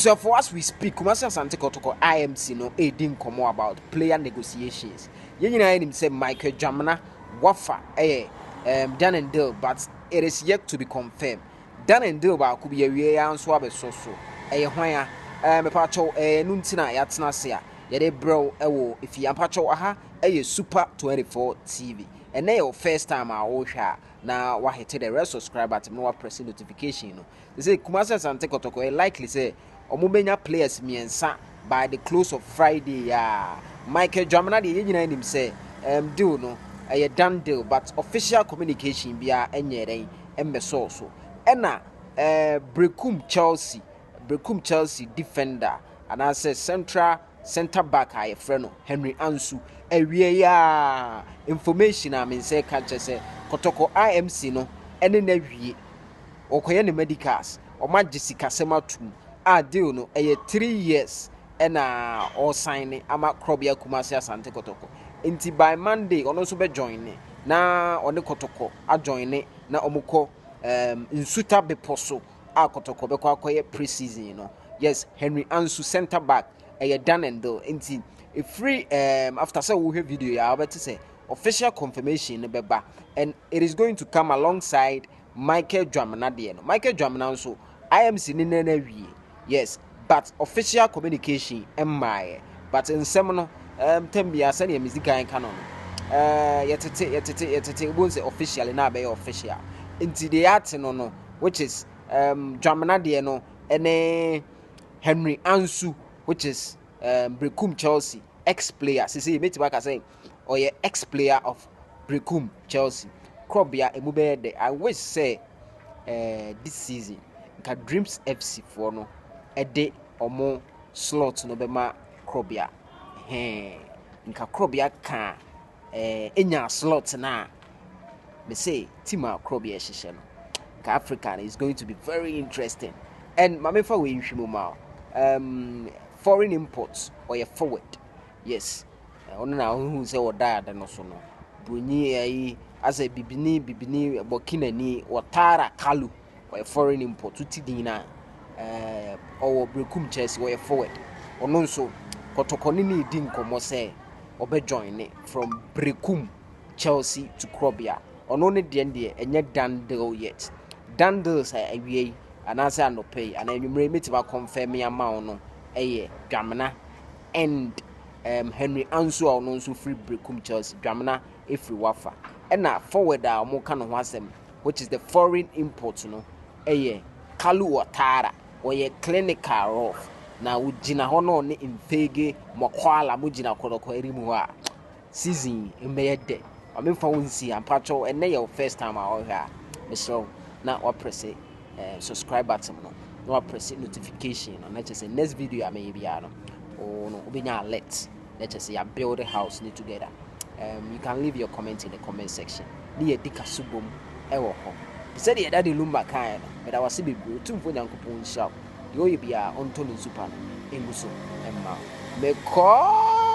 So for us we speak, Kumasi Asante Kotoko IMC no didn't come about player negotiations. You know him say Michael Dwamena wafa done and deal, but it is yet to be confirmed. Done and deal ba could be a way Ansu abeso so. Hwan me pacho nuntina yatena se a ye de bro ewo if you pacho aha Super 24 TV. And now first time I watch her now wa hit the rest subscriber to no press notification no. They say Kumasi Asante Kotoko likely say omubenya players miensa by the close of Friday. Michael Dwamena de yina him say deal no a done deal, but official communication bia enye den embeso so. Ena Brekum Chelsea defender and I say center back I friend Henry Ansu ewie ya information I mean say catch say Kotoko IMC no ene na wie okoye ne medicals o magisika sematum a deal no 3 years ena all sign ama Krobia Kumasi Asante Kotoko inti by Monday ono so be join na one Kotoko a join na omuko nsuta beposo a Kotoko be kwa akoye pre-season you know. Yes, Henry Ansu center back done and do inti a free after say we have video ya about to say official confirmation beba, and it is going to come alongside Michael Dwamena de no. Michael Dwamena also IMC ni na wie. Yes, but official communication but in semono tembia say the music kan canon yetete won't say officially na be official into the art no which is Dwamena de no ene Henry Ansu which is Brekum Chelsea ex-player. See, me back say, or yeah, ex-player of Brekum Chelsea. Krobia emube I wish say this season, nka Dreams FC for no a day or more slot no be ma Krobia. Nka Krobia can enya slot na. Me say Tima Krobia shisheno. Nka African is going to be very interesting. And mamefa we nhwimoma foreign imports or a forward. Yes. Ono na who say oda da no so no. Brunyi ai as a bibini Burkina ni Outarra Kalo or a foreign import to Tidina or Brekum Chelsea or a forward. Ono so Kotoko ni din komo say obe join it from Brekum Chelsea to Krobia. Ono ne de enye done deal yet. Done deals awie anasa no pay and enwumre metiba confirm me amount no Dwamena and Henry Ansu ono nso free Brekum Chelsea Dwamena free wafa and forward a mo kan ho asem which is the foreign import no Kalo Outarra or clinical off na ugina ho no ne mfege mokwala mo gina Kotoko erimu a season emeyede amemfa wonsi ampacho ene your first time out here so na wa press subscribe button no press notification no let us say next video I may be no or no obinya alert let us say you build a house need together. You can leave your comment in the comment section ni edika subom ewo ho said the daddy lumba kan but I was be tumfo nyankopon sha yo ye bia onto no super no enguso emma me call